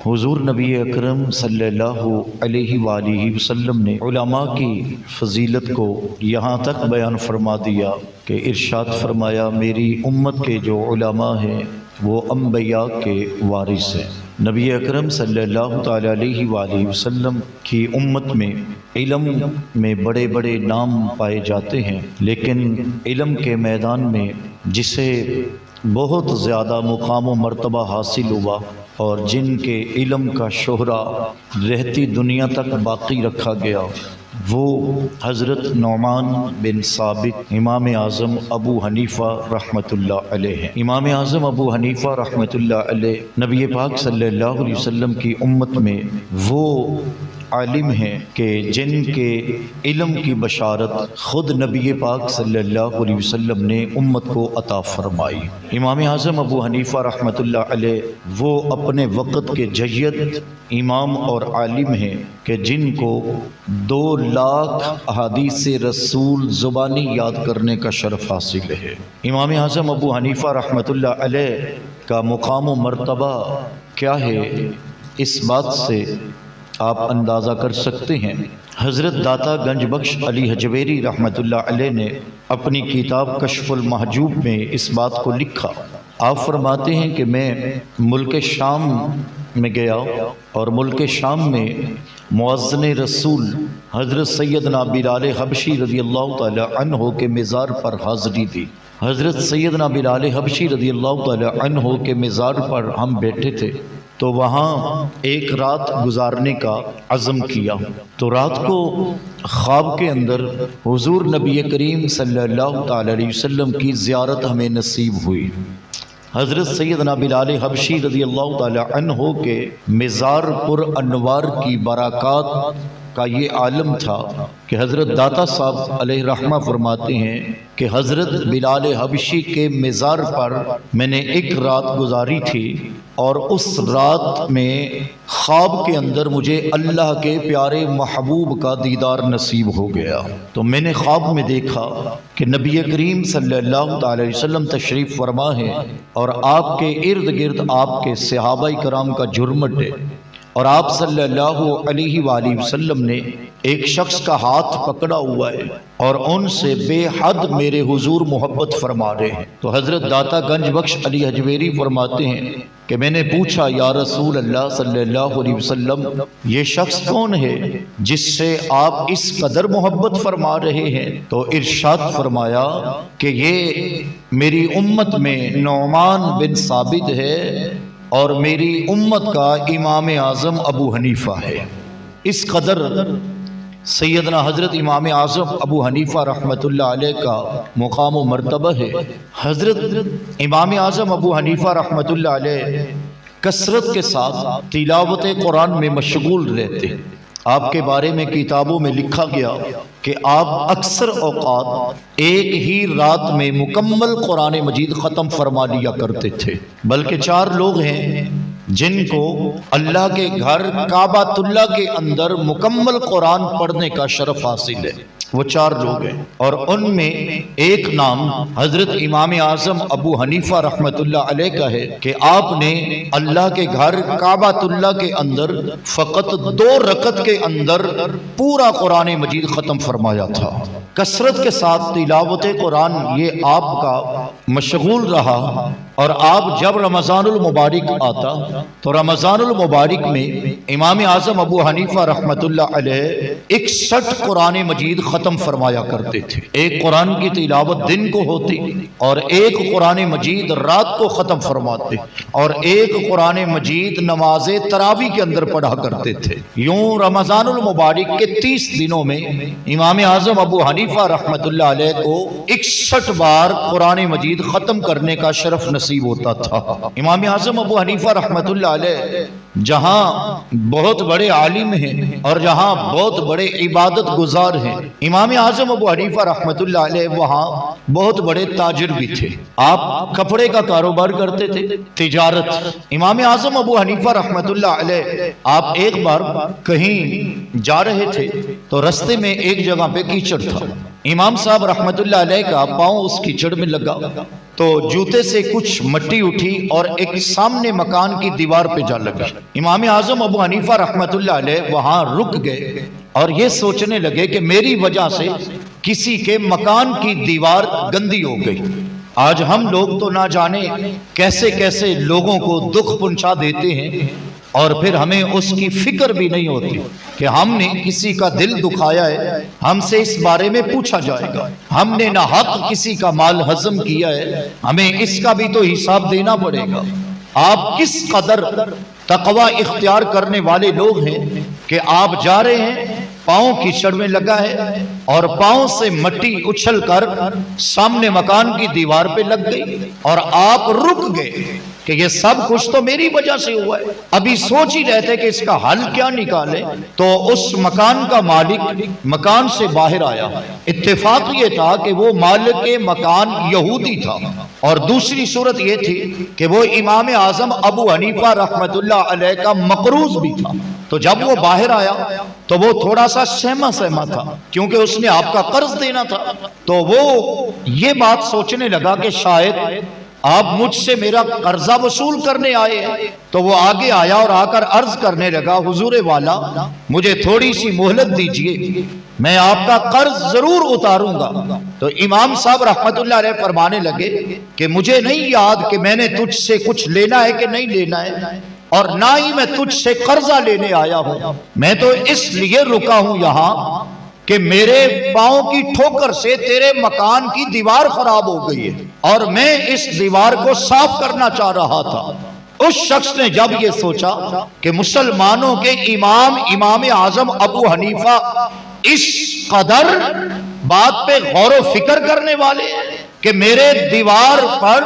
حضور نبی اکرم صلی اللہ علیہ وآلہ وسلم نے علماء کی فضیلت کو یہاں تک بیان فرما دیا کہ ارشاد فرمایا میری امت کے جو علماء ہیں وہ انبیاء کے وارث ہیں۔ نبی اکرم صلی اللہ تعالیٰ علیہ وآلہ وسلم کی امت میں علم میں بڑے بڑے نام پائے جاتے ہیں، لیکن علم کے میدان میں جسے بہت زیادہ مقام و مرتبہ حاصل ہوا اور جن کے علم کا شہرہ رہتی دنیا تک باقی رکھا گیا، وہ حضرت نعمان بن ثابت امام اعظم ابو حنیفہ رحمۃ اللہ علیہ ہیں۔ امام اعظم ابو حنیفہ رحمۃ اللہ علیہ نبی پاک صلی اللہ علیہ وسلم کی امت میں وہ عالم ہیں کہ جن کے علم کی بشارت خود نبی پاک صلی اللہ علیہ وسلم نے امت کو عطا فرمائی۔ امام اعظم ابو حنیفہ رحمۃ اللہ علیہ وہ اپنے وقت کے جید امام اور عالم ہیں کہ جن کو 2 لاکھ احادیث رسول زبانی یاد کرنے کا شرف حاصل ہے۔ امام اعظم ابو حنیفہ رحمۃ اللہ علیہ کا مقام و مرتبہ کیا ہے، اس بات سے آپ اندازہ کر سکتے ہیں۔ حضرت داتا گنج بخش علی حجویری رحمۃ اللہ علیہ نے اپنی کتاب کشف المحجوب میں اس بات کو لکھا۔ آپ فرماتے ہیں کہ میں ملک شام میں گیا اور ملک شام میں مؤذن رسول حضرت سیدنا بلال حبشی رضی اللہ تعالی عنہ کے مزار پر حاضری دی۔ حضرت سیدنا بلال حبشی رضی اللہ تعالی عنہ کے مزار پر ہم بیٹھے تھے، تو وہاں ایک رات گزارنے کا عزم کیا۔ تو رات کو خواب کے اندر حضور نبی کریم صلی اللہ تعالی علیہ وسلم کی زیارت ہمیں نصیب ہوئی۔ حضرت سیدنا بلال حبشی رضی اللہ تعالی عنہ کے مزار پر انوار کی برکات کا یہ عالم تھا کہ حضرت داتا صاحب علیہ رحمہ فرماتے ہیں کہ حضرت بلال حبشی کے مزار پر میں نے ایک رات گزاری تھی، اور اس رات میں خواب کے اندر مجھے اللہ کے پیارے محبوب کا دیدار نصیب ہو گیا۔ تو میں نے خواب میں دیکھا کہ نبی کریم صلی اللہ تعالی علیہ وسلم تشریف فرما ہے اور آپ کے ارد گرد آپ کے صحابہ کرام کا جھرمٹ ہے، اور آپ صلی اللہ علیہ وآلہ وسلم نے ایک شخص کا ہاتھ پکڑا ہوا ہے اور ان سے بے حد میرے حضور محبت فرما رہے ہیں۔ تو حضرت داتا گنج بخش علی حجویری فرماتے ہیں کہ میں نے پوچھا یا رسول اللہ صلی اللہ علیہ وسلم، یہ شخص کون ہے جس سے آپ اس قدر محبت فرما رہے ہیں؟ تو ارشاد فرمایا کہ یہ میری امت میں نعمان بن ثابت ہے اور میری امت کا امام اعظم ابو حنیفہ ہے۔ اس قدر سیدنا حضرت امام اعظم ابو حنیفہ رحمۃ اللہ علیہ کا مقام و مرتبہ ہے۔ حضرت امام اعظم ابو حنیفہ رحمۃ اللہ علیہ کثرت کے ساتھ تلاوت قرآن میں مشغول رہتے۔ آپ کے بارے میں کتابوں میں لکھا گیا کہ آپ اکثر اوقات ایک ہی رات میں مکمل قرآن مجید ختم فرما لیا کرتے تھے۔ بلکہ 4 لوگ ہیں جن کو اللہ کے گھر کعبۃ اللہ کے اندر مکمل قرآن پڑھنے کا شرف حاصل ہے۔ وہ 4 لوگ ہیں، اور ان میں ایک نام حضرت امام اعظم ابو حنیفہ رحمۃ اللہ علیہ کا ہے کہ آپ نے اللہ کے گھر کعبۃ اللہ کے اندر فقط 2 رکعت کے اندر پورا قرآن مجید ختم فرمایا تھا۔ کثرت کے ساتھ تلاوت قرآن یہ آپ کا مشغول رہا، اور آپ جب رمضان المبارک آتا تو رمضان المبارک میں امام اعظم ابو حنیفہ رحمۃ اللہ علیہ 61 قرآن مجید ختم فرمایا کرتے تھے۔ ایک قرآن کی تلاوت دن کو ہوتی اور ایک قرآن مجید رات کو ختم فرماتے، اور ایک قرآن مجید نماز تراویح کے اندر پڑھا کرتے تھے۔ یوں رمضان المبارک کے 30 دنوں میں امام اعظم ابو حنیفہ رحمۃ اللہ علیہ کو 61 بار قرآن مجید ختم کرنے کا شرف نصیب ہوتا تھا۔ امام اعظم ابو حنیفہ رحمۃ اللہ علیہ جہاں بہت بڑے عالم ہیں اور جہاں بہت بڑے عبادت گزار ہیں، امام اعظم ابو حنیفہ رحمۃ اللہ علیہ وہاں بہت بڑے تاجر بھی تھے۔ آپ کپڑے کا کاروبار کرتے تھے، تجارت۔ امام اعظم ابو حنیفہ رحمۃ اللہ علیہ آپ ایک بار کہیں جا رہے تھے تو رستے میں ایک جگہ پہ کیچڑ تھا۔ امام صاحب رحمۃ اللہ علیہ کا پاؤں اس کیچڑ میں لگا تو جوتے سے کچھ مٹی اٹھی اور ایک سامنے مکان کی دیوار پہ جا لگا۔ امام اعظم ابو حنیفہ رحمۃ اللہ علیہ وہاں رک گئے اور یہ سوچنے لگے کہ میری وجہ سے کسی کے مکان کی دیوار گندی ہو گئی۔ آج ہم لوگ تو نہ جانے کیسے کیسے لوگوں کو دکھ پہنچا دیتے ہیں اور پھر ہمیں اس کی فکر بھی نہیں ہوتی کہ ہم نے کسی کا دل دکھایا ہے، ہم سے اس بارے میں پوچھا جائے گا۔ ہم نے نہ حق کسی کا مال ہضم کیا ہے، ہمیں اس کا بھی تو حساب دینا پڑے گا۔ آپ کس قدر تقوی اختیار کرنے والے لوگ ہیں کہ آپ جا رہے ہیں، پاؤں کیچڑ میں لگا ہے اور پاؤں سے مٹی اچھل کر سامنے مکان کی دیوار پہ لگ گئی اور آپ رک گئے کہ یہ سب کچھ تو میری وجہ سے ہوا ہے۔ ابھی سوچ ہی رہتے کہ اس کا حل کیا نکالے تو اس مکان کا مالک مکان سے باہر آیا۔ اتفاق یہ تھا کہ وہ مالک مکان یہودی تھا، اور دوسری صورت یہ تھی کہ وہ امام اعظم ابو حنیفہ رحمۃ اللہ علیہ کا مقروض بھی تھا۔ تو جب وہ باہر آیا تو وہ تھوڑا سا سہما تھا کیونکہ اس نے آپ کا قرض دینا تھا۔ تو وہ یہ بات سوچنے لگا کہ شاید آپ مجھ سے میرا قرضہ وصول کرنے آئے ہیں۔ تو وہ آگے آیا اور آ کر عرض کرنے لگا، حضور والا مجھے تھوڑی سی مہلت دیجئے، میں آپ کا قرض ضرور اتاروں گا۔ تو امام صاحب رحمت اللہ علیہ فرمانے لگے کہ مجھے نہیں یاد کہ میں نے تجھ سے کچھ لینا ہے کہ نہیں لینا ہے، اور نہ ہی میں تجھ سے قرضہ لینے آیا ہوں، میں تو اس لیے رکا ہوں یہاں کہ میرے پاؤں کی ٹھوکر سے تیرے مکان کی دیوار خراب ہو گئی ہے اور میں اس دیوار کو صاف کرنا چاہ رہا تھا۔ اس شخص نے جب یہ سوچا کہ مسلمانوں کے امام اعظم ابو حنیفہ اس قدر بات پہ غور و فکر کرنے والے ہیں کہ میرے دیوار پر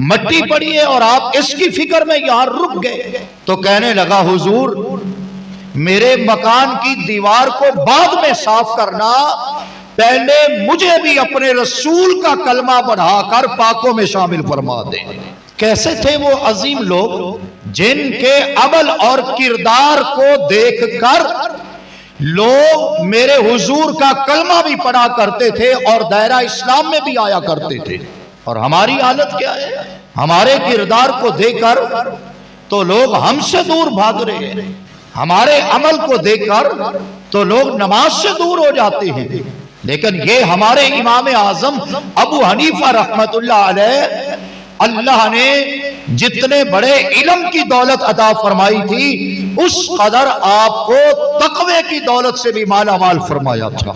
مٹی پڑی ہے اور آپ اس کی فکر میں یہاں رک گئے، تو کہنے لگا حضور میرے مکان کی دیوار کو بعد میں صاف کرنا، پہلے مجھے بھی اپنے رسول کا کلمہ بڑھا کر پاکوں میں شامل فرما دیں۔ کیسے تھے وہ عظیم لوگ جن کے عمل اور کردار کو دیکھ کر لوگ میرے حضور کا کلمہ بھی پڑھا کرتے تھے اور دائرہ اسلام میں بھی آیا کرتے تھے۔ اور ہماری حالت کیا ہے؟ ہمارے کردار کو دیکھ کر تو لوگ ہم سے دور بھاگ رہے ہیں، ہمارے عمل کو دیکھ کر تو لوگ نماز سے دور ہو جاتے ہیں۔ لیکن یہ ہمارے امام اعظم ابو حنیفہ رحمت اللہ علیہ، اللہ نے جتنے بڑے علم کی دولت عطا فرمائی تھی اس قدر آپ کو تقوی کی دولت سے بھی مالا مال فرمایا تھا۔